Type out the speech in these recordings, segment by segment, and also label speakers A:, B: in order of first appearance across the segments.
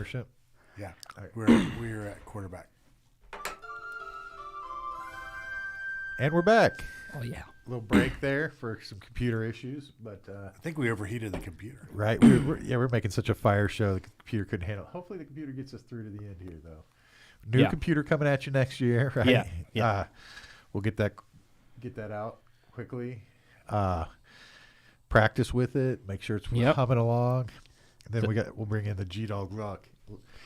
A: ownership?
B: Yeah,
A: All right.
B: we're at quarterback.
A: And we're back.
C: Oh, yeah.
A: A little break there for some computer issues, but
B: I think we overheated the computer.
A: right, we're making such a fire show the computer couldn't handle it. Hopefully the computer gets us through to the end here, though. New
C: Yeah.
A: computer coming at you next year, right?
C: Yeah, yeah.
A: We'll get that out quickly. Practice with it. Make sure it's
C: Yep.
A: humming along. And then we'll bring in the G-Dog Luck.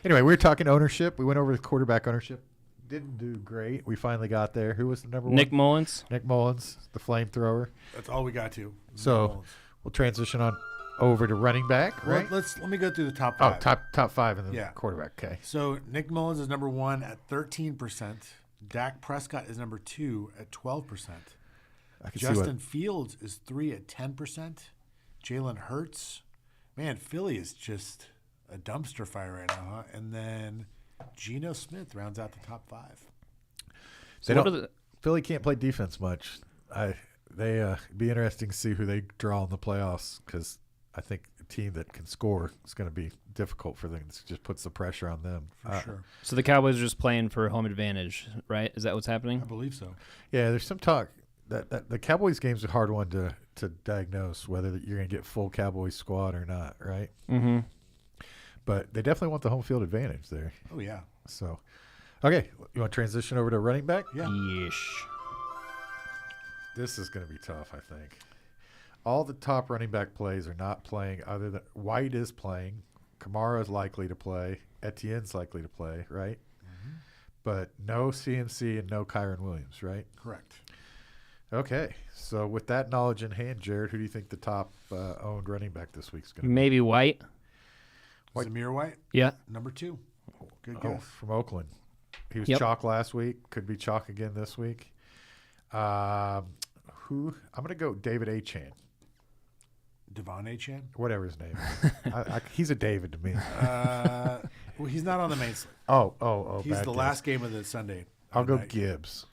A: Anyway, we were talking ownership. We went over the quarterback ownership. Didn't do great. We finally got there. Who was the number one?
C: Nick Mullins.
A: Nick Mullins, the flamethrower.
B: That's all we got to.
A: So we'll transition on over to running back,
B: Well,
A: right?
B: let me go through the top
A: Oh,
B: five.
A: top five in the
B: Yeah.
A: quarterback. Okay.
B: So Nick Mullins is number 1 at 13%. Dak Prescott is number 2 at 12%.
A: I can see
B: Justin Fields is 3 at 10%. Jalen Hurts, man, Philly is just a dumpster fire right now, huh? And then Geno Smith rounds out the top 5.
C: So
A: They
C: what are
A: don't-
C: the
A: Philly can't play defense much. It'd be interesting to see who they draw in the playoffs because I think a team that can score is going to be difficult for them. It just puts the pressure on them.
B: For sure.
C: So the Cowboys are just playing for home advantage, right? Is that what's
B: I
C: happening?
B: believe so.
A: Yeah, there's some talk that the Cowboys game's a hard one to diagnose whether you're going to get full Cowboys squad or not, right?
C: Mm-hmm.
A: But they definitely want the home field advantage there.
B: Oh, yeah.
A: So, okay, you want to transition over to running back?
B: Yeah.
C: Yeesh.
A: This is going to be tough, I think. All the top running back plays are not playing other than White is playing. Kamara is likely to play. Etienne's likely to play, right?
B: Mm-hmm.
A: But no CMC and no Kyron Williams, right?
B: Correct.
A: Okay. So with that knowledge in hand, Jared, who do you think the top owned running back this week's going to be?
C: Maybe White.
A: White.
B: Zamir White,
C: Yeah.
B: number 2. Good
A: Oh,
B: guess.
A: from Oakland. He was
C: Yep.
A: chalk last week. Could be chalk again this week. Who? I'm going to go David Achan.
B: Devon Achan.
A: Whatever his name is. He's a David to me.
B: Well, he's not on the main slate.
A: Oh.
B: He's
A: bad
B: the
A: guess.
B: last game of the Sunday.
A: I'll go
B: night.
A: Gibbs.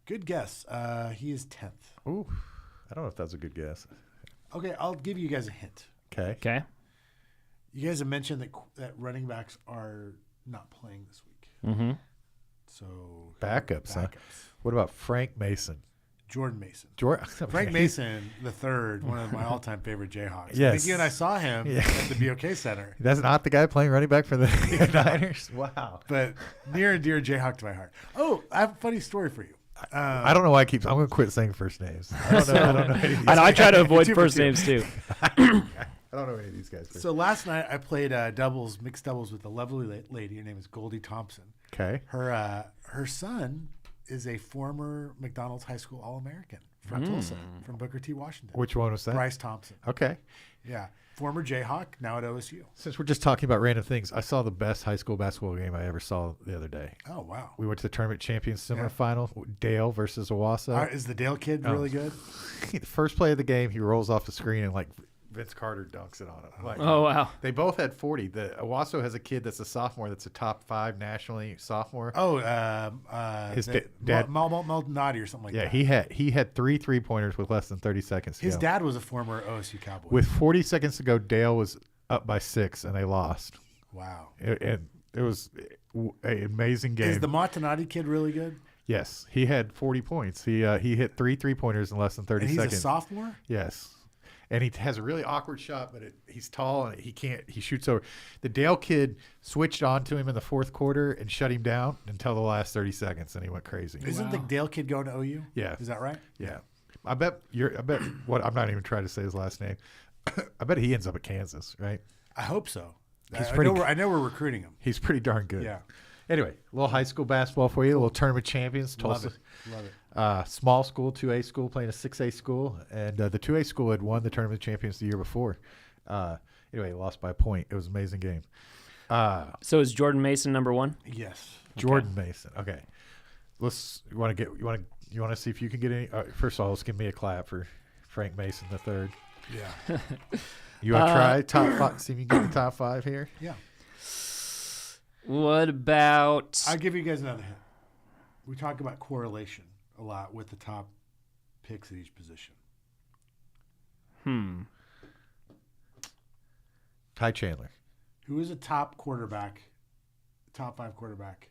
B: Good guess. He is 10th.
A: Ooh, I don't know if that's a good guess.
B: Okay, I'll give you guys a hint.
A: Okay.
C: Okay.
B: You guys have mentioned that running backs are not playing this week.
C: Mm-hmm.
B: So
A: Backups, huh?
B: backups.
A: What about Frank Mason?
B: Jordan Mason.
A: Frank
B: Mason, the third, one of my all-time favorite Jayhawks. I
A: Yes.
B: think you and I saw him
A: Yeah.
B: at the BOK Center.
A: That's not the guy playing running back for the Niners? Wow.
B: But near and dear Jayhawk to my heart. Oh, I have a funny story for you.
A: I don't know why I'm going to quit saying first names. I don't know any of these
C: I know. I try to avoid
B: Two for
C: first
B: two.
C: names too.
A: I don't know any of these guys.
B: So last night I played mixed doubles with a lovely lady. Her name is Goldie Thompson.
A: Okay.
B: Her son is a former McDonald's High School All-American from Tulsa, from Booker T. Washington.
A: Which one was that?
B: Bryce Thompson.
A: Okay.
B: Yeah. Former Jayhawk, now at OSU.
A: Since we're just talking about random things, I saw the best high school basketball game I ever saw the other day.
B: Oh, wow.
A: We went to the tournament champions
B: Yeah.
A: semifinal, Dale versus Owasso.
B: Is the Dale kid really good?
A: The first play of the game, he rolls off the screen and like Vince Carter dunks it on him. Like,
C: Oh wow.
A: They both had 40. The Owasso has a kid that's a sophomore that's a top 5 nationally sophomore.
B: Oh,
A: His dad-
B: Maldonado or something like
A: Yeah,
B: that.
A: he had 3 3-pointers with less than 30 seconds to
B: His
A: go.
B: dad was a former OSU Cowboy.
A: With 40 seconds to go, Dale was up by 6 and they lost.
B: Wow.
A: It was an amazing game.
B: Is the Montanati kid really good?
A: Yes, he had 40 points. He hit 3 3-pointers in less than 30
B: And he's
A: seconds.
B: a sophomore?
A: Yes. And he has a really awkward shot, but he's tall and he shoots over. The Dale kid switched on to him in the fourth quarter and shut him down until the last 30 seconds, and he went crazy.
B: Isn't the Dale kid going to OU?
A: Yeah.
B: Is that right?
A: Yeah. I bet what I'm not even trying to say his last name. I bet he ends up at Kansas, right?
B: I hope so.
A: He's
B: I know we're recruiting him.
A: He's pretty darn good.
B: Yeah.
A: Anyway, a little high school basketball for you, a little tournament champions. Tulsa.
B: Love it.
A: Small school, 2A school, playing a 6A school. And the 2A school had won the tournament champions the year before. Anyway, lost by a point. It was an amazing game.
C: So is Jordan Mason number 1?
B: Yes.
A: Jordan Mason. Okay. You want to see if you can get any. First of all, let's give me a clap for Frank Mason the third.
B: Yeah.
A: You want to try top 5? See if you can get the top 5 here.
B: Yeah.
C: What about?
B: I'll give you guys another hint. We talk about correlation a lot with the top picks at each position.
A: Ty Chandler.
B: Who is a top quarterback top 5 quarterback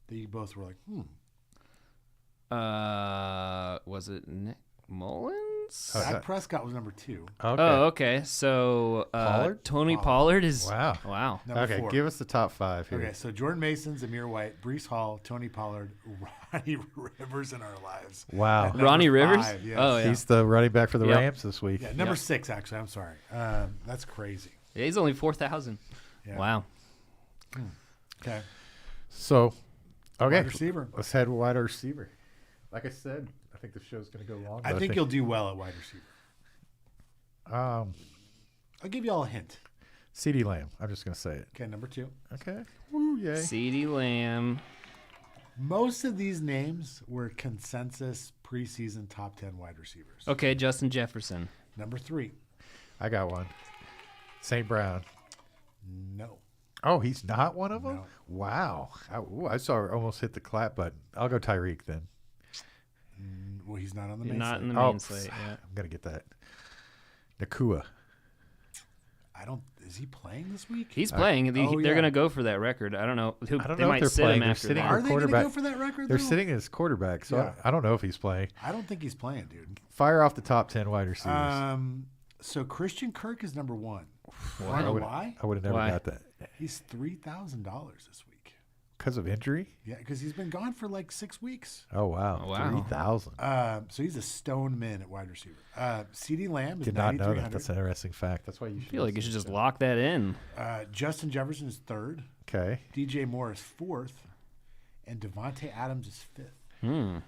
B: that you both were like,
C: Was it Nick Mullins?
B: Dak Prescott was number 2.
A: Okay.
C: Oh, okay. So
A: Pollard?
C: Tony Pollard is
A: Wow.
C: Wow.
B: Number
A: Okay,
B: 4.
A: give us the top 5 here.
B: Okay, so Jordan Mason, Zamir White, Brees Hall, Tony Pollard, Ronnie Rivers in our lives.
A: Wow.
B: Number
C: Ronnie Rivers?
B: 5, yes.
C: Oh, yeah.
A: He's the running back for the
C: Yep.
A: Rams this week.
B: Yeah, number
C: Yep.
B: 6, actually. I'm sorry. That's crazy.
C: Yeah, he's only 4,000.
B: Yeah.
C: Wow.
B: Okay.
A: So, okay.
B: Wide receiver.
A: Let's head wide receiver. Like I said, I think the show's going to go long.
B: I
A: but
B: think you'll do well at wide receiver. I'll give you all a hint.
A: CeeDee Lamb. I'm just going to say it.
B: Okay, number 2.
A: Okay. Woo, yay.
C: CeeDee Lamb.
B: Most of these names were consensus preseason top 10 wide receivers.
C: Okay, Justin Jefferson.
B: Number 3.
A: I got one. St. Brown.
B: No.
A: Oh, he's not one of them?
B: No.
A: Wow. I saw her almost hit the clap button. I'll go Tyreek then.
B: Well, he's not on the
C: You're
B: main
C: not
B: slate.
C: in the main slate. Yeah.
A: I'm going to get that. Nakua.
B: I don't. Is he playing this week?
C: He's playing. They're
B: yeah.
C: going to go for that record. I don't know.
A: I don't
C: They
A: know if
C: might
A: they're
C: sit
A: playing.
C: him
A: They're
C: after
A: sitting
C: that.
B: Are they going to
A: quarterback.
B: go for that record?
A: They're
B: though?
A: sitting as quarterback, so
B: Yeah.
A: I don't know if he's playing.
B: I don't think he's playing, dude.
A: Fire off the top 10 wide receivers.
B: So Christian Kirk is number 1.
C: Wow.
B: Wanna know why?
A: I would have never
C: Why?
A: got that.
B: He's $3,000 this week.
A: Because of injury?
B: Yeah, because he's been gone for like 6 weeks.
A: Oh, wow.
C: Oh, wow.
A: 3,000.
B: So he's a stone min at wide receiver. CeeDee Lamb is
A: Did not know that.
B: 9,300.
A: That's an interesting fact. That's why you
C: I
A: should
C: feel like you should
A: listen
C: just
A: to
C: lock that in.
B: Justin Jefferson is 3rd.
A: it. Okay.
B: DJ Moore is 4th. And Devontae Adams is 5th.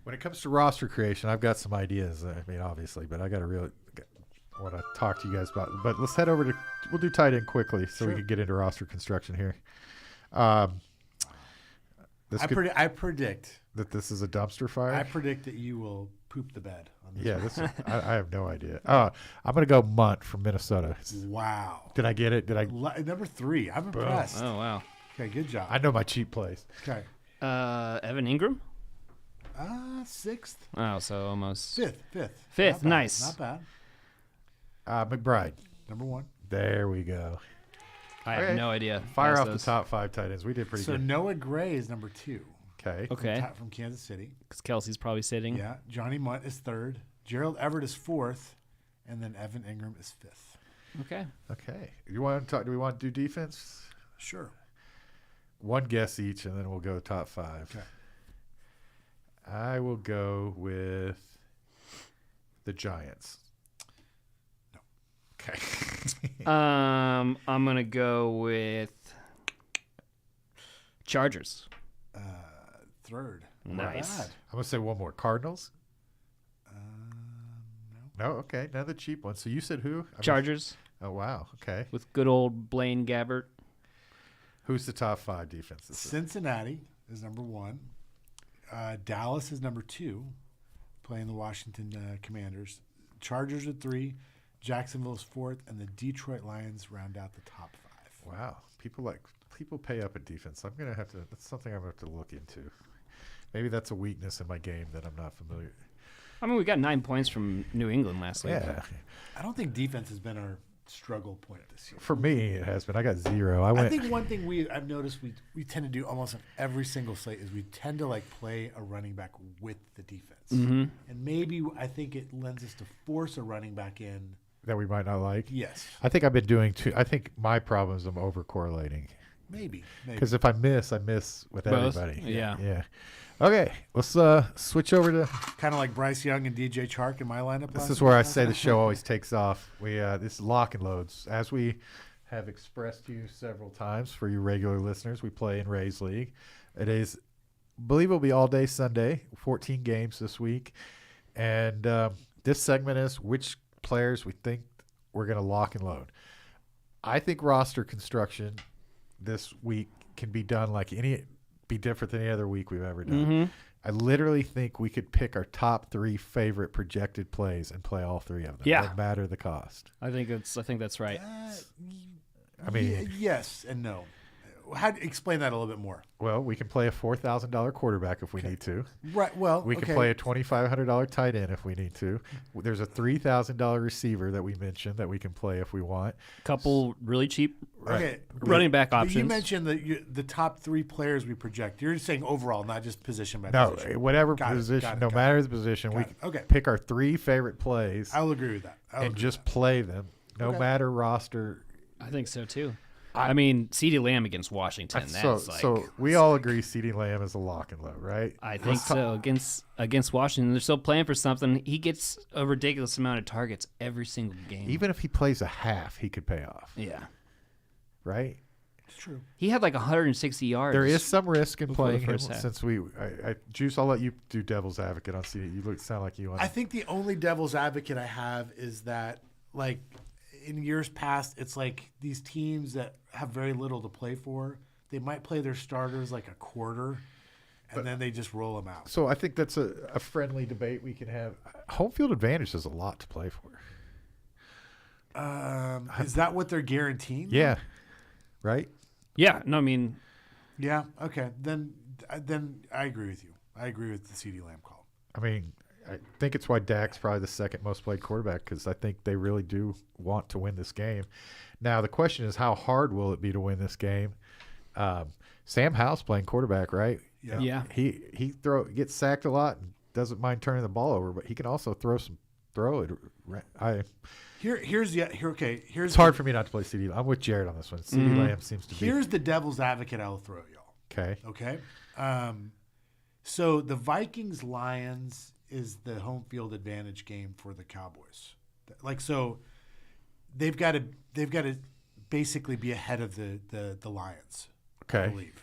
A: When it comes to roster creation, I've got some ideas. I mean, obviously, but I got to really want to talk to you guys about. But let's head over to. We'll do tight end quickly so we
B: Sure.
A: can get into roster construction here. This
B: I predict
A: that this is a dumpster fire.
B: I predict that you will poop the bed on this
A: yeah,
B: one.
A: this. I have no idea. I'm gonna go Munt from Minnesota.
B: Wow.
A: Did I get it? Did I?
B: Number 3. I'm impressed.
C: Oh, wow.
B: Okay, good job.
A: I know my cheap plays.
B: Okay.
C: Evan Ingram?
B: 6th.
C: Oh, so almost.
B: 5th.
C: Fifth,
B: Not bad.
C: nice.
B: Not bad.
A: McBride.
B: Number 1.
A: There we go.
C: I have
A: Okay.
C: no idea.
A: Fire
C: Pass
A: off
C: those.
A: the top 5 tight ends. We did pretty
B: So
A: good.
B: Noah Gray is number 2.
A: Okay.
C: Okay.
B: From Kansas City.
C: Because Kelsey's probably sitting.
B: Yeah. Johnny Munt is 3rd. Gerald Everett is 4th. And then Evan Ingram is 5th.
C: Okay.
A: Okay. You want to talk? Do we want to do defense?
B: Sure.
A: One guess each, and then we'll go top 5.
B: Okay.
A: I will go with the Giants.
B: No.
A: Okay.
C: I'm gonna go with Chargers.
B: 3rd.
C: Nice.
B: Not bad.
A: I'm gonna say one more. Cardinals.
B: No.
A: No. Okay. Another cheap one. So you said who?
C: Chargers
A: Oh wow. Okay.
C: with good old Blaine Gabbert.
A: Who's the top 5 defenses?
B: Cincinnati is number 1. Dallas is number 2, playing the Washington Commanders. Chargers are 3. Jacksonville is 4th, and the Detroit Lions round out the top 5.
A: Wow. People pay up at defense. I'm gonna have to. That's something I'm gonna have to look into. Maybe that's a weakness in my game that I'm not familiar.
C: I mean, we got 9 points from New England last week.
A: Yeah.
B: I don't think defense has been our struggle point this year.
A: For me, it has been. I got 0.
B: I think one thing I've noticed we tend to do almost on every single slate is we tend to like play a running back with the defense, and maybe I think it lends us to force a running back in.
A: that we might not like.
B: Yes,
A: I think I've been doing too. I think my problem is I'm over correlating
B: maybe.
A: because if I miss with
C: Both?
A: everybody.
C: Yeah.
A: Yeah. Okay, let's switch over to.
B: Kind of like Bryce Young and DJ Chark in my lineup.
A: This
B: last
A: is where I
B: week.
A: say the show always takes off. This is lock and loads. As we have expressed to you several times for you regular listeners, we play in Rays League. It is, believe it'll be all day Sunday, 14 games this week. And this segment is which players we think we're going to lock and load. I think roster construction this week can be done be different than any other week we've ever done. I literally think we could pick our top 3 favorite projected plays and play all 3 of them.
C: Yeah.
A: No matter the cost.
C: I think that's right.
A: I mean-
B: yes and no. explain that a little bit more.
A: Well, we can play a $4,000 quarterback if we need to.
B: Right. Well,
A: We can play a $2,500 tight end if we need to. There's a $3,000 receiver that we mentioned that we can play if we want.
C: Couple really cheap
B: Okay.
C: running back
B: But
C: options.
B: you mentioned the top 3 players we project. You're saying overall, not just position by
A: No,
B: position.
A: whatever
B: Got it,
A: position,
B: got it,
A: no
B: got
A: matter the position, we
B: Got it. Okay.
A: pick our 3 favorite plays
B: I'll agree with that.
A: and just play them, no
B: Okay.
A: matter roster.
C: I think so too. I mean, CeeDee Lamb against Washington. That's
A: So we all agree CeeDee Lamb is a lock and load, right?
C: I think so. Against Washington, they're still playing for something. He gets a ridiculous amount of targets every single game.
A: Even if he plays a half, he could pay off,
C: yeah,
A: right?
B: It's true.
C: he had like 160 yards.
A: There is some risk in
C: before the
A: playing him
C: first half.
A: since Juice, I'll let you do devil's advocate on CeeDee. You sound like you want
B: I think the only devil's advocate I have is that, like, in years past, it's like these teams that have very little to play for, they might play their starters like a quarter, and then they just roll them out.
A: So I think that's a friendly debate we can have. Home field advantage is a lot to play for.
B: Is that what they're guaranteeing?
A: Yeah. Right?
C: Yeah, no, I mean,
B: Yeah. Okay. Then I agree with you. I agree with the CeeDee Lamb call.
A: I mean, I think it's why Dak's probably the second most played quarterback because I think they really do want to win this game. Now, the question is how hard will it be to win this game? Sam Howell's playing quarterback, right?
C: yeah.
A: He gets sacked a lot and doesn't mind turning the ball over, but he can also throw it. It's hard for me not to play CD. I'm with Jared on this one. CD Lamb seems to be
B: Here's the devil's advocate I'll throw at y'all.
A: okay.
B: Okay. So the Vikings Lions is the home field advantage game for the Cowboys. Like, so they've got to basically be ahead of the Lions. I
A: Okay.
B: believe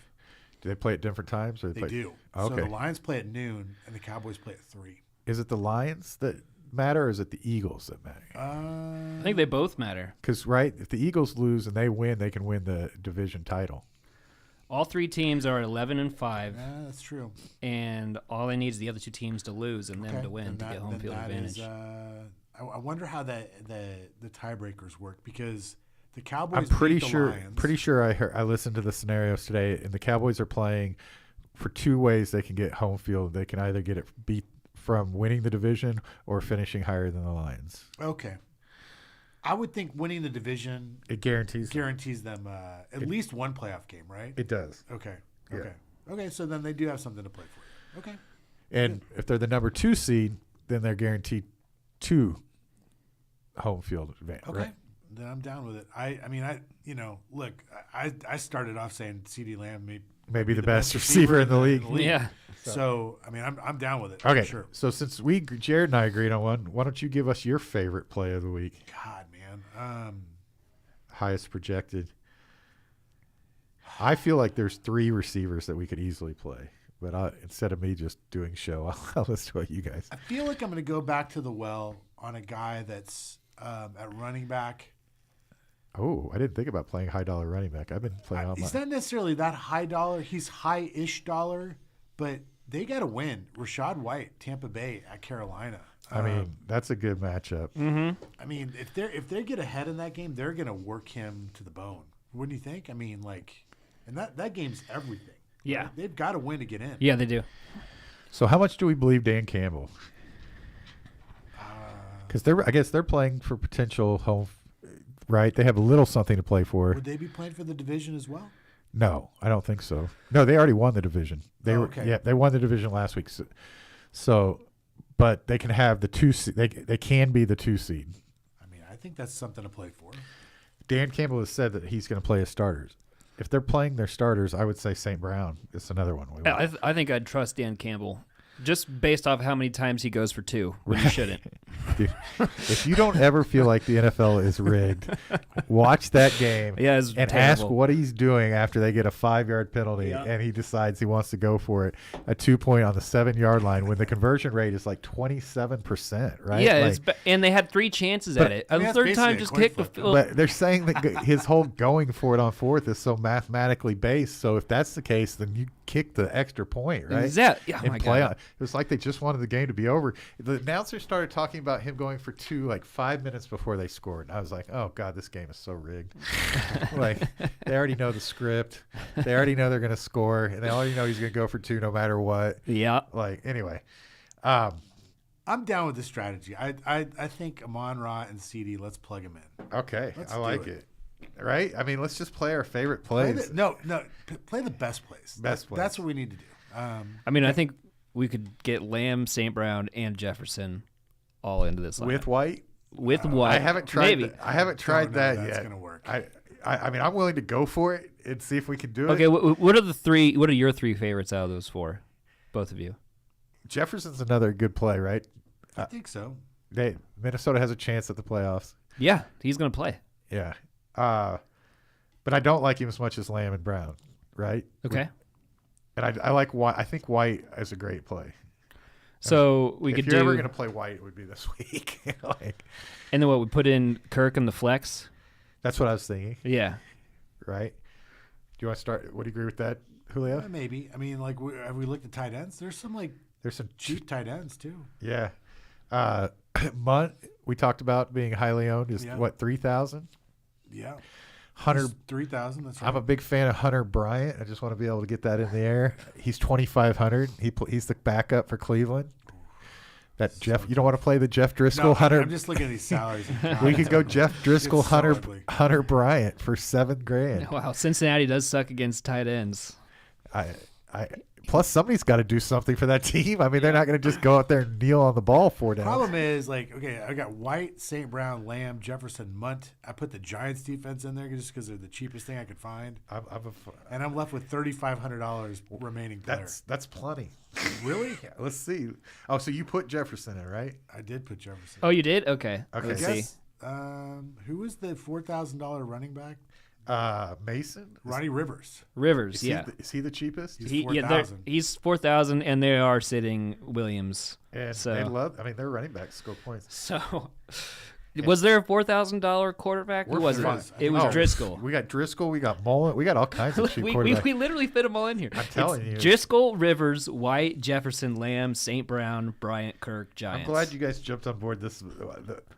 A: Do they play at different times? Or
B: they do.
A: Okay.
B: So the Lions play at noon and the Cowboys play at 3.
A: Is it the Lions that matter, or is it the Eagles that matter?
C: I think they both matter.
A: Because right, if the Eagles lose and they win, they can win the division title.
C: All 3 teams are at 11-5,
B: Yeah, that's true.
C: and all they need is the other 2 teams to lose and them
B: Okay.
C: to win
B: Then
C: to get home
B: then
C: field
B: that
C: advantage.
B: is, I wonder how the tiebreakers work because the Cowboys.
A: I'm pretty
B: beat the
A: sure.
B: Lions.
A: Pretty sure I listened to the scenarios today, and the Cowboys are playing for 2 ways they can get home field. They can either get it beat from winning the division or finishing higher than the Lions.
B: Okay. I would think winning the division
A: It guarantees.
B: guarantees them at least one playoff game, right?
A: It does.
B: Okay.
A: Yeah.
B: Okay. Okay. So then they do have something to play for. Okay.
A: And if they're the number 2 seed, then they're guaranteed 2 home field advantage.
B: Okay.
A: Right?
B: Then I'm down with it. I mean, look, I started off saying CeeDee Lamb
A: Maybe the best receiver in the league.
C: Yeah.
B: So I mean, I'm down with it.
A: Okay.
B: For sure.
A: So since Jared and I agreed on one, why don't you give us your favorite play of the week?
B: God, man.
A: Highest projected. I feel like there's 3 receivers that we could easily play, but instead of me just doing show, I'll listen to what you guys.
B: I feel like I'm going to go back to the well on a guy that's at running back.
A: Oh, I didn't think about playing high dollar running back. I've been playing all
B: He's
A: my.
B: not necessarily that high dollar. He's high-ish dollar, but they got to win. Rashad White, Tampa Bay at Carolina.
A: I mean, that's a good matchup.
B: I mean, if they get ahead in that game, they're going to work him to the bone. Wouldn't you think? I mean, like, and that game's everything.
C: Yeah.
B: Right? They've got to win to get in.
C: Yeah, they do.
A: So how much do we believe Dan Campbell? Because I guess they're playing for potential home, right? They have a little something to play for.
B: Would they be playing for the division as well?
A: No, I don't think so. No, they already won the division.
B: Okay.
A: Yeah, they won the division last week. So but they can have the 2 seed. They can be the 2 seed.
B: I mean, I think that's something to play for.
A: Dan Campbell has said that he's going to play his starters. If they're playing their starters, I would say St. Brown is another one.
C: I think I'd trust Dan Campbell just based off how many times he goes for 2 when you shouldn't.
A: Dude, if you don't ever feel like the NFL is rigged, watch that game
C: Yeah, it's
A: and
C: terrible.
A: ask what he's doing after they get a 5-yard penalty
C: Yeah.
A: and he decides he wants to go for it, a 2-point on the 7-yard line when the conversion rate is like 27%, right?
C: Yeah,
A: Like,
C: and they had 3 chances at it.
B: I mean,
C: The
B: that's
C: third time
B: basically a
C: just
B: coin
C: kicked the
B: flip,
C: field.
A: but they're saying that his whole going for it on 4th is so mathematically based. So if that's the case, then you kick the extra point, right?
C: Exactly. Yeah,
A: And
C: my
A: play
C: God.
A: on. It was like they just wanted the game to be over. The announcer started talking about about him going for 2 like 5 minutes before they scored. I was like, oh God, this game is so rigged. Like they already know the script. They already know they're going to score, and they already know he's going to go for 2 no matter what.
C: Yeah.
A: Like anyway,
B: I'm down with this strategy. I think Amon-Ra and CD, let's plug them in.
A: okay,
B: Let's
A: I
B: do
A: like
B: it.
A: it. Right? I mean, let's just play our favorite
B: Play
A: plays.
B: play the best plays.
A: Best plays.
B: That's what we need to do.
C: I mean, I think we could get Lamb, St. Brown, and Jefferson all into this lineup.
A: With White.
C: With White.
A: I haven't tried.
C: Maybe.
A: I haven't tried
B: know
A: that
B: that's
A: yet.
B: gonna work.
A: I mean, I'm willing to go for it and see if we can do it.
C: Okay, what are the three? What are your 3 favorites out of those 4? Both of you.
A: Jefferson's another good play, right?
B: I think so.
A: Minnesota has a chance at the playoffs.
C: Yeah, he's going to play.
A: Yeah. But I don't like him as much as Lamb and Brown, right?
C: Okay.
A: And I like White. I think White is a great play.
C: So we
A: if
C: could
A: you're ever
C: do,
A: going to play White, it would be this week. Like,
C: and then what, we put in Kirk in the flex?
A: that's what I was thinking,
C: Yeah.
A: right? Do you want to start? Would you agree with that, Julio?
B: Maybe. I mean, like, have we looked at tight ends? There's some like
A: There's some
B: cheap tight ends too.
A: Yeah. Munt, we talked about being highly owned, is
B: Yeah.
A: what, 3,000?
B: Yeah.
A: Hunter,
B: 3,000. That's right.
A: I'm a big fan of Hunter Bryant. I just want to be able to get that in the air. He's 2,500. He's the backup for Cleveland. That Jeff, you don't want to play the Jeff Driscoll,
B: No,
A: Hunter.
B: I'm just looking at these salaries. and
A: We
B: God,
A: could go
B: it's
A: Jeff Driscoll,
B: so
A: Hunter
B: ugly.
A: Hunter Bryant for $7,000.
C: Wow, Cincinnati does suck against tight ends.
A: Plus somebody's got to do something for that team. I mean, they're not going to just go out there and kneel on the ball 4 downs.
B: Problem is, like, okay, I got White, St. Brown, Lamb, Jefferson, Munt. I put the Giants defense in there just because they're the cheapest thing I could find, and I'm left with $3,500 remaining player.
A: That's plenty.
B: Really?
A: Yeah, let's see. Oh, so you put Jefferson in, right?
B: I did put Jefferson.
C: Oh, you did? Okay.
A: Okay.
C: Let's
B: I
C: see.
B: guess, who was the $4,000 running back?
A: Mason?
B: Ronnie Rivers.
C: Rivers,
A: Is
C: yeah.
A: he the cheapest?
B: He's
C: Yeah,
B: 4,000.
C: he's 4,000, and they are sitting Williams.
A: And
C: So-
A: they love. I mean, their running backs score points.
C: So, was there a $4,000 quarterback? Who
A: We're
C: was
A: fine.
C: it? It was
A: Oh,
C: Driscoll.
A: We got Driscoll. We got Mullen. We got all kinds of cheap
C: we
A: quarterbacks.
C: literally fit them all in here.
A: I'm telling
C: It's
A: you.
C: Driscoll, Rivers, White, Jefferson, Lamb, St. Brown, Bryant, Kirk,
A: I'm
C: Giants.
A: glad you guys jumped on board this type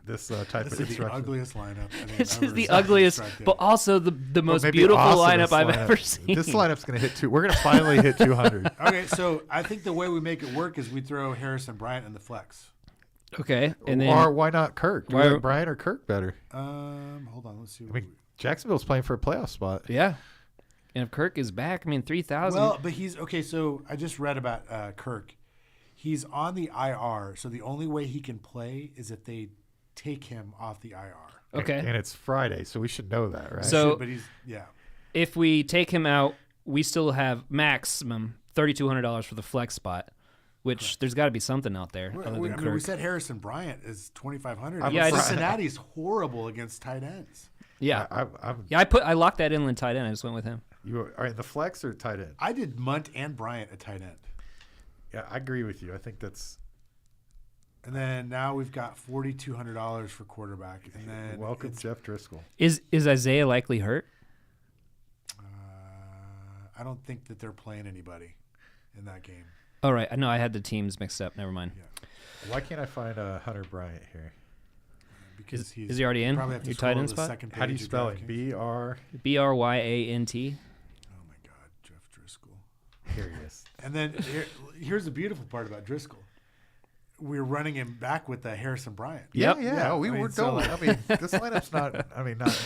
B: This
A: of
B: is the
A: instruction.
B: ugliest lineup. I think
C: This
B: I've
C: is
B: ever
C: the
B: seen
C: ugliest,
B: constructed.
C: but also the most
A: Maybe
C: beautiful
A: awesomest
C: lineup I've
A: lineup.
C: ever seen.
A: This lineup's going to hit 2. We're going to finally hit 200.
B: Okay, so I think the way we make it work is we throw Harrison Bryant in the flex.
C: Okay, and then
A: Or why not Kirk? Do
C: Why-
A: you like Bryant or Kirk better?
B: Hold on, let's see.
A: I mean, Jacksonville's playing for a playoff spot.
C: yeah, and if Kirk is back, I mean 3,000.
B: well, but he's okay. So I just read about Kirk. He's on the IR, so the only way he can play is if they take him off the IR.
C: okay.
A: And it's Friday, so we should know that, right?
C: So-
B: but he's
C: If we take him out, we still have maximum $3,200 for the flex spot, which there's got to be something out there other
B: We,
C: than
B: I mean, we
C: Kirk.
B: said Harrison Bryant is 2,500.
A: I'm
C: Yeah, I just-
B: Cincinnati's horrible against tight ends.
C: Yeah,
A: I'm
C: yeah. I locked that inland tight end. I just went with him.
A: you are in the flex or tight end?
B: I did Munt and Bryant at tight end,
A: Yeah, I agree with you. I think that's
B: and then now we've got $4,200 for quarterback, and then
A: welcome
B: it's,
A: Jeff Driscoll.
C: Is Isaiah likely hurt?
B: I don't think that they're playing anybody in that game.
C: All right. No, I had the teams mixed up. Never mind.
A: Why can't I find Hunter Bryant here?
B: Because
C: Is he already in
B: probably have to
C: your
B: scroll
C: tight
B: to
C: end
B: the
C: spot?
B: second
A: How do you
B: page of
A: spell it?
B: DraftKings.
A: B-R.
C: Bryant.
B: Oh my God, Jeff Driscoll.
A: Here he is.
B: And then here's the beautiful part about Driscoll. We're running him back with Harrison Bryant.
C: Yep.
A: Yeah.
B: I
A: We
B: mean,
A: were
B: so,
A: done. I mean, this lineup's not. I mean, not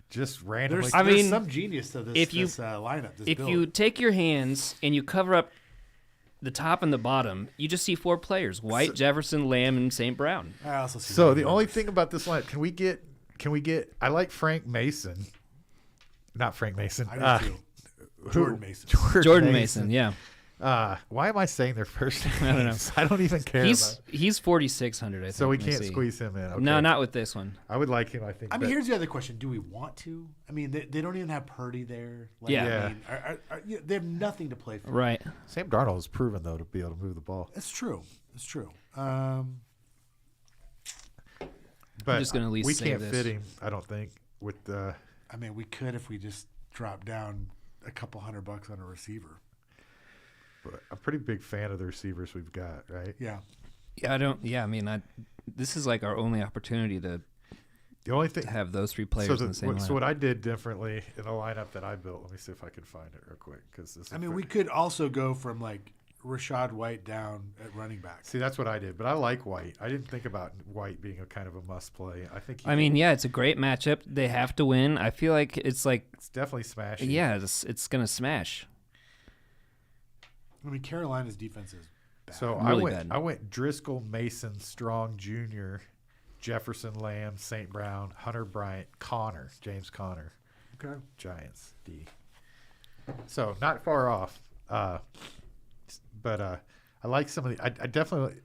A: just randomly.
B: There's,
C: I
B: there's
C: mean,
B: some genius to this,
C: if you-
B: this lineup. This
C: If
B: build.
C: you take your hands and you cover up the top and the bottom, you just see 4 players: White, Jefferson, Lamb, and St. Brown.
B: I also see
A: So
B: Ronnie
A: the only
B: Rivers.
A: thing about this lineup, can we get? I like Frank Mason, not Frank Mason.
B: I do too. Jordan Mason.
C: Jordan Mason, yeah.
A: Why am I saying their first names?
C: I don't know.
A: I don't even care.
C: He's 4,600. I think.
A: so we
C: Let me
A: can't
C: see.
A: squeeze him in. Okay.
C: No, not with this one.
A: I would like him. I think.
B: I mean,
A: but-
B: here's the other question: do we want to? I mean, they don't even have Purdy there. Like,
C: Yeah.
B: I
A: Yeah.
B: mean, they have nothing to play for.
C: Right.
A: Sam Darnold has proven though to be able to move the ball.
B: It's true. It's true.
A: But
C: just gonna at least
A: we
C: say
A: can't
C: this.
A: fit him. I don't think with the.
B: I mean, we could if we just drop down a couple $100 on a receiver.
A: I'm a pretty big fan of the receivers we've got. Right.
B: Yeah.
C: Yeah, I don't. Yeah, I mean, this is like our only opportunity to
A: The only thing.
C: have those three players in the same
A: so
C: lineup.
A: what I did differently in the lineup that I built. Let me see if I can find it real quick because this.
B: I mean, we could also go from like Rashad White down at running back.
A: See, that's what I did, but I like White. I didn't think about White being a kind of a must play. I think.
C: I mean, yeah, it's a great matchup. They have to win. I feel like it's like,
A: it's definitely smashing.
C: yeah, it's gonna smash.
B: I mean, Carolina's defense is bad.
A: So
C: Really bad.
A: I went Driscoll, Mason, Strong Jr., Jefferson, Lamb, St. Brown, Hunter Bryant, James Conner,
B: Okay.
A: Giants D. So not far off, but I like some of the. I definitely,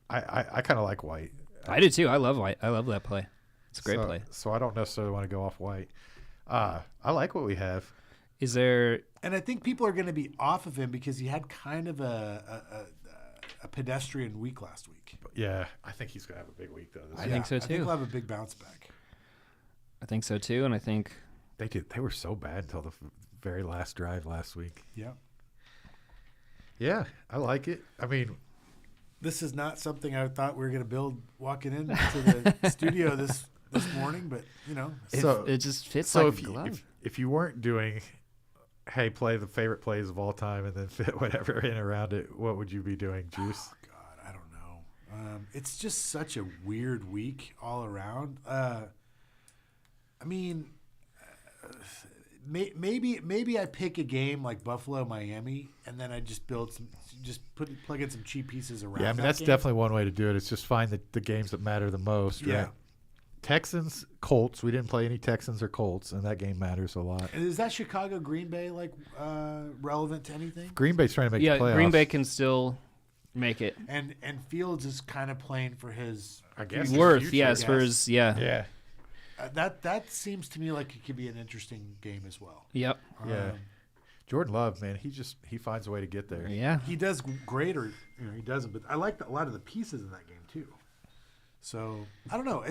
A: I kind of like White.
C: I do too. I love White. I love that play. It's a great play.
A: So I don't necessarily want to go off White. I like what we have.
C: Is there?
B: And I think people are going to be off of him because he had kind of a pedestrian week last week.
A: But yeah, I think he's gonna have a big week though.
C: I think so
B: I think
C: too.
B: he'll have a big bounce back.
C: I think so too, and I think
A: They were so bad until the very last drive last week.
B: Yeah.
A: Yeah, I like it. I mean,
B: This is not something I thought we were going to build walking into the studio this morning, but you know,
A: So-
C: it just fits
A: so
C: like
A: if
C: a
A: you,
C: glove.
A: if you weren't doing, hey, play the favorite plays of all time and then fit whatever in around it, what would you be doing, Juice?
B: God, I don't know. It's just such a weird week all around. I mean, maybe I pick a game like Buffalo, Miami, and then I just plug in some cheap pieces around.
A: Yeah, I mean
B: that
A: that's
B: game.
A: definitely one way to do it. It's just find the games that matter the most.
B: Yeah.
A: Right? Texans, Colts. We didn't play any Texans or Colts, and that game matters a lot.
B: And is that Chicago Green Bay relevant to anything?
A: Green Bay's trying to make
C: Yeah,
A: the playoffs.
C: Green Bay can still make it.
B: And Fields is kind of playing for his
A: I guess
C: Worth,
A: future,
C: yes,
B: I
C: for
B: guess.
C: his, yeah.
A: Yeah,
B: that seems to me like it could be an interesting game as well.
C: Yep.
A: yeah. Jordan Love, man, he finds a way to get there.
C: Yeah.
B: He does great, or he doesn't. But I like a lot of the pieces in that game too. So I don't know.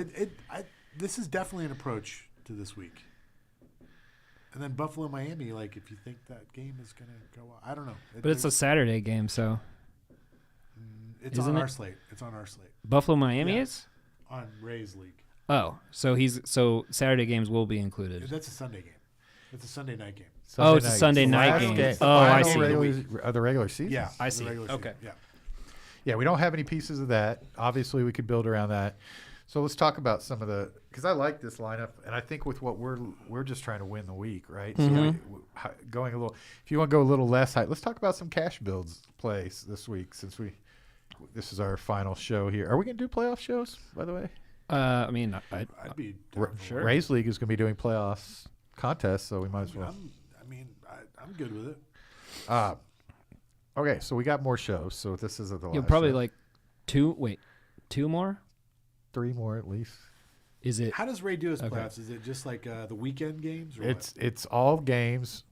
B: This is definitely an approach to this week. And then Buffalo, Miami. Like if you think that game is gonna go, I don't know.
C: But it's a Saturday game, so
B: it's
C: isn't
B: on
C: it?
B: our slate. It's on our slate
C: Buffalo Miami
B: Yeah.
C: is?
B: on Ray's league.
C: Oh, so Saturday games will be included.
B: That's a Sunday game. It's a Sunday night game.
C: Oh, it's a Sunday night
A: Last
C: game.
A: It's the
C: Oh, I
A: final
C: see.
A: of the regular season.
B: Yeah,
C: I
B: the
C: see.
B: regular
C: Okay.
B: season, Yeah.
A: Yeah, we don't have any pieces of that. Obviously, we could build around that. So let's talk about some of the because I like this lineup, and I think with what we're just trying to win the week, right?
C: Mhm.
A: So going a little, if you want to go a little less high, let's talk about some cash builds plays this week since this is our final show here. Are we going to do playoff shows, by the way?
C: I mean,
B: I'd be down for
C: Sure.
B: it.
A: Ray's League is going to be doing playoffs contests, so we might as well.
B: I'm good with it.
A: Okay, so we got more shows. So this is the last
C: you'll probably
A: show.
C: like two more?
A: 3 more at least.
C: Is it?
B: How does Ray do his
C: Okay.
B: playoffs? Is it just like the weekend games? Or
A: It's all games,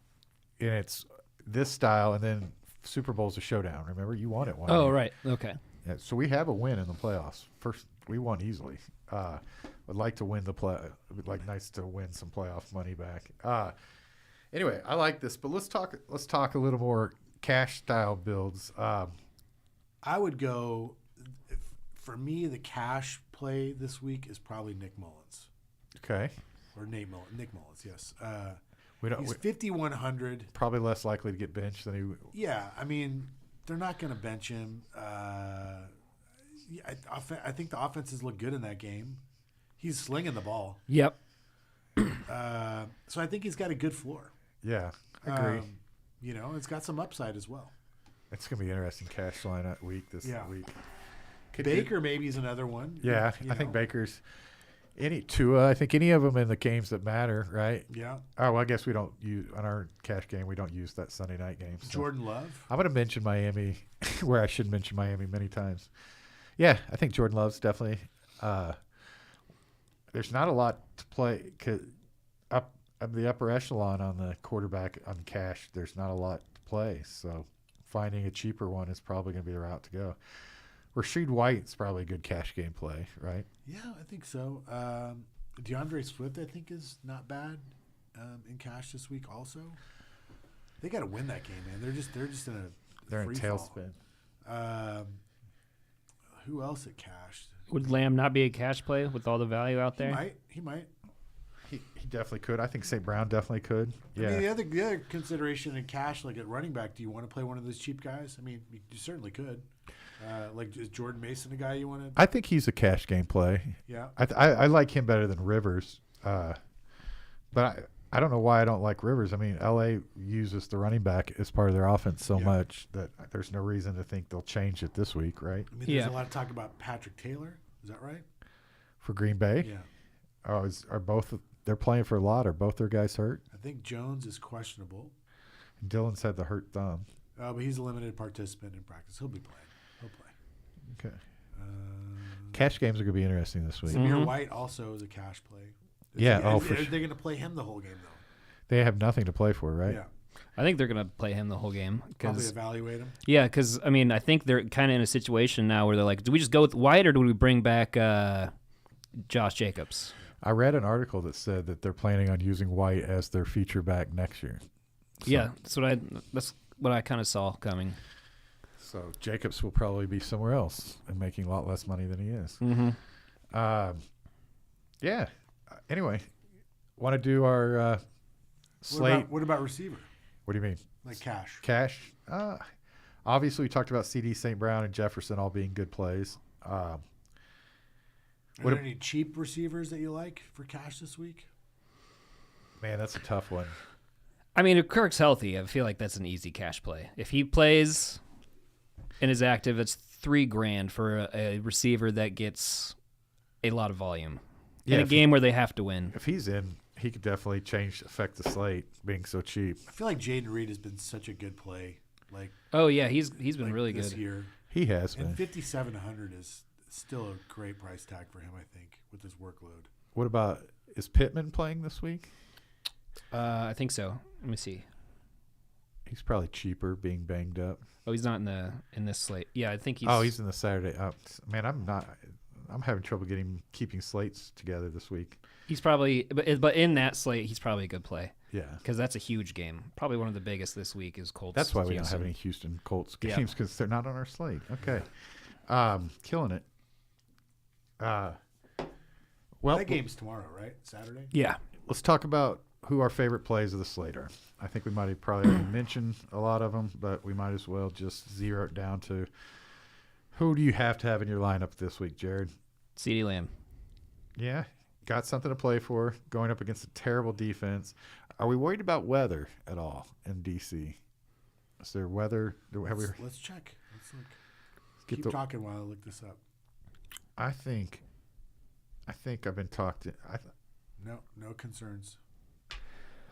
A: and it's this style, and then Super Bowl's a showdown. Remember, you won it one.
C: Oh,
A: year.
C: right. Okay.
A: Yeah, so we have a win in the playoffs. First, we won easily. Would like to win the play. Would like nice to win some playoff money back. Anyway, I like this, but let's talk a little more cash style builds.
B: I would go. For me, the cash play this week is probably Nick Mullins
A: Okay,
B: or Nick Mullins. Yes,
A: we don't.
B: he's
A: We,
B: 5,100.
A: probably less likely to get benched than he.
B: Yeah, I mean they're not going to bench him. I think the offenses look good in that game. He's slinging the ball,
C: Yep.
B: so I think he's got a good floor.
A: Yeah, I agree.
B: It's got some upside as well.
A: It's gonna be an interesting cash line week this
B: Yeah.
A: week.
B: Baker maybe is another one.
A: Yeah,
B: you
A: I think
B: know.
A: Baker's Tua. I think any of them in the games that matter, right?
B: Yeah,
A: Oh, well, I guess we don't use on our cash game. We don't use that Sunday night game. So.
B: Jordan Love.
A: I'm going to mention Miami, where I should mention Miami many times. Yeah, I think Jordan Love's definitely. There's not a lot to play. Up the upper echelon on the quarterback on cash, there's not a lot to play. So finding a cheaper one is probably going to be the route to go. Rashid White's probably a good cash game play, right?
B: Yeah, I think so. DeAndre Swift, I think, is not bad in cash this week. Also, they got to win that game, man. They're just in a
A: They're in
B: free fall.
A: tailspin.
B: Who else at cash?
C: Would Lamb not be a cash play with all the value out there?
B: He might.
A: He definitely could. I think St. Brown definitely could.
B: I
A: Yeah.
B: mean, the other consideration in cash, like at running back, do you want to play one of those cheap guys? I mean, you certainly could. Like, is Jordan Mason a guy you want to?
A: I think he's a cash game play.
B: Yeah.
A: I like him better than Rivers. But I don't know why I don't like Rivers. I mean, LA uses the running back as part of their offense so much that there's no reason to think they'll change it this week, right?
B: I mean, there's a lot of talk about Patrick Taylor. Is that right?
A: For Green Bay?
B: Yeah.
A: Oh, are both they're playing for a lot? Are both their guys hurt?
B: I think Jones is questionable.
A: Dylan's had the hurt thumb.
B: But he's a limited participant in practice. He'll be playing. He'll play.
A: Okay. Cash games are going to be interesting this week.
B: Zamir White also is a cash play.
A: Yeah.
B: Are they going to play him the whole game though?
A: They have nothing to play for, right?
B: Yeah.
C: I think they're going to play him the whole game.
B: Probably evaluate him.
C: Yeah, because, I mean, I think they're kind of in a situation now where they're like, do we just go with White or do we bring back Josh Jacobs?
A: I read an article that said that they're planning on using White as their feature back next year. So,
C: Yeah, that's what I kind of saw coming.
A: So Jacobs will probably be somewhere else and making a lot less money than he is.
C: Mm-hmm.
A: Yeah. Anyway, want to do our slate?
B: What about receiver?
A: What do you mean?
B: Like cash.
A: Cash? Obviously, we talked about CD St. Brown and Jefferson all being good plays.
B: Are there any cheap receivers that you like for cash this week?
A: Man, that's a tough one.
C: I mean, if Kirk's healthy, I feel like that's an easy cash play. If he plays and is active, it's $3,000 for a receiver that gets a lot of volume in a game where they have to win.
A: If he's in, he could definitely affect the slate being so cheap.
B: I feel like Jaden Reed has been such a good play. Like,
C: oh yeah, he's been
B: like
C: really
B: this
C: good.
B: year.
A: He has
B: And
A: been.
B: 5,700 is still a great price tag for him, I think, with his workload.
A: What about, is Pittman playing this week?
C: I think so. Let me see.
A: He's probably cheaper being banged up.
C: Oh, he's not in this slate. Yeah, I think he's.
A: Oh, he's in the Saturday. Man, I'm having trouble keeping slates together this week.
C: He's probably, but in that slate, he's probably a good play
A: Yeah.
C: because that's a huge game. Probably one of the biggest this week is Colts.
A: That's why we don't
C: Houston.
A: have any Houston Colts
C: Yeah.
A: games because they're not on our slate. Okay. Killing it. Well,
B: That game's tomorrow, right? Saturday?
C: Yeah.
A: let's talk about who our favorite plays of the slate are. I think we might have probably already mentioned a lot of them, but we might as well just zero it down to who do you have to have in your lineup this week, Jared?
C: CeeDee Lamb.
A: Yeah, got something to play for going up against a terrible defense. Are we worried about weather at all in DC? Is there weather?
B: Let's check. Let's look.
A: Get
B: Keep talking while I look this up.
A: I think I've been talked to.
B: No concerns.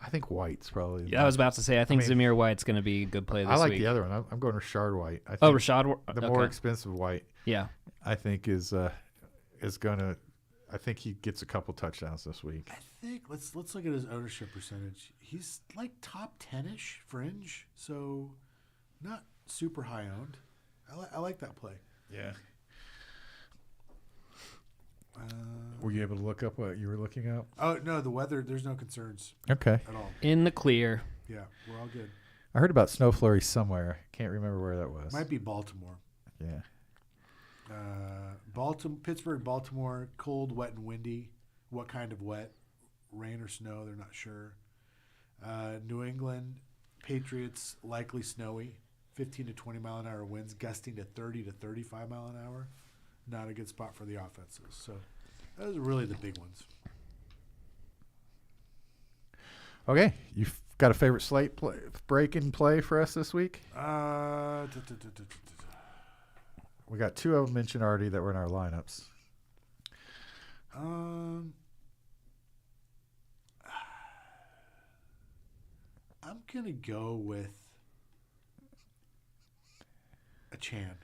A: I think White's probably.
C: Yeah, I was about to say, I think
A: mean,
C: Zamir White's going to be a good play this
A: I like
C: week.
A: the other one. I'm going Rashard White. I think
C: Oh, Rashad.
A: the more expensive White,
C: Yeah.
A: I think is gonna. I think he gets a couple touchdowns this week.
B: I think let's look at his ownership percentage. He's like top 10ish fringe, so not super high owned. I like that play.
A: Yeah. Were you able to look up what you were looking up?
B: Oh no, the weather. There's no concerns
A: Okay.
B: at all.
C: In the clear.
B: Yeah, we're all good.
A: I heard about snow flurries somewhere. Can't remember where that was.
B: Might be Baltimore.
A: Yeah.
B: Pittsburgh, Baltimore, cold, wet, and windy. What kind of wet? Rain or snow? They're not sure. New England, Patriots, likely snowy. 15 to 20 mile an hour winds, gusting to 30 to 35 mile an hour. Not a good spot for the offenses. So those are really the big ones.
A: Okay. You've got a favorite slate break and play for us this week? We got two of them mentioned already that were in our lineups.
B: I'm gonna go with a Chan.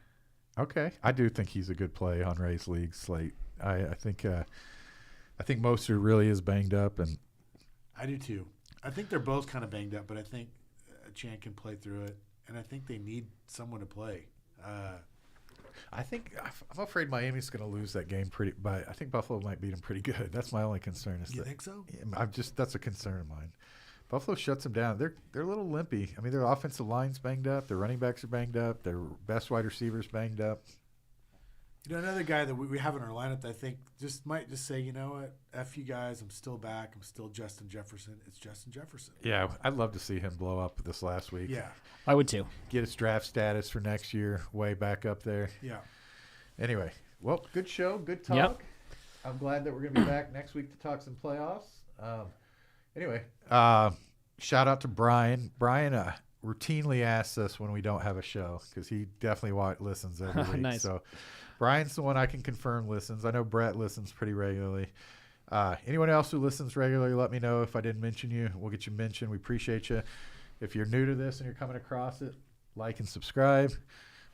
A: Okay, I do think he's a good play on Ray's league slate. I think Mostert really is banged up, and
B: I do too. I think they're both kind of banged up, but I think Chan can play through it, and I think they need someone to play.
A: I'm afraid Miami's going to lose that game but I think Buffalo might beat them pretty good. That's my only concern.
B: You think so?
A: That's a concern of mine. Buffalo shuts them down. They're a little limpy. I mean, their offensive line's banged up. Their running backs are banged up. Their best wide receivers banged up.
B: Another guy that we have in our lineup that I think might just say, you know what, F you guys, I'm still back. I'm still Justin Jefferson. It's Justin Jefferson.
A: Yeah, I'd love to see him blow up this last week.
B: Yeah.
C: I would too.
A: Get his draft status for next year way back up there.
B: Yeah.
A: Anyway, well, good show, good talk.
C: Yep.
A: I'm glad that we're going to be back next week to talk some playoffs. Anyway, shout out to Brian. Brian routinely asks us when we don't have a show because he definitely listens every week.
C: Nice.
A: So Brian's the one I can confirm listens. I know Brett listens pretty regularly. Anyone else who listens regularly, let me know if I didn't mention you. We'll get you mentioned. We appreciate you. If you're new to this and you're coming across it, like and subscribe.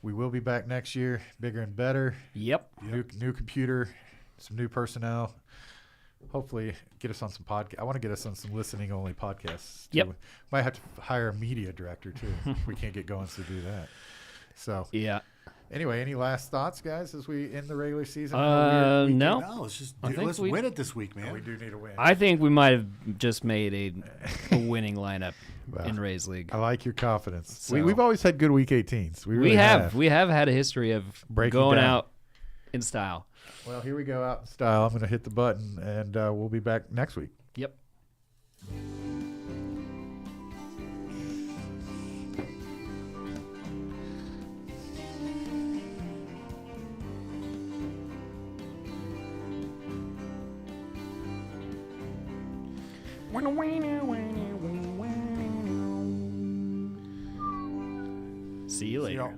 A: We will be back next year, bigger and better.
C: Yep.
A: New computer, some new personnel. Hopefully, get us on some podcast. I want to get us on some listening-only podcasts. Too.
C: Yep.
A: Might have to hire a media director too. If we can't get going to do that. So
C: Yeah.
A: anyway, any last thoughts, guys, as we end the regular season?
C: No.
B: No, let's just
C: I think
B: let's win it this week, man.
A: We do need a win.
C: I think we might have just made a winning lineup
A: Wow.
C: in Rays League.
A: I like your confidence.
C: So-
A: We've always had good Week 18s. We really
C: We have had a history of
A: Breaking
C: going
A: down.
C: out in style.
A: Well, here we go out in style. I'm going to hit the button, and we'll be back next week.
C: Yep. See you later.
B: y'all.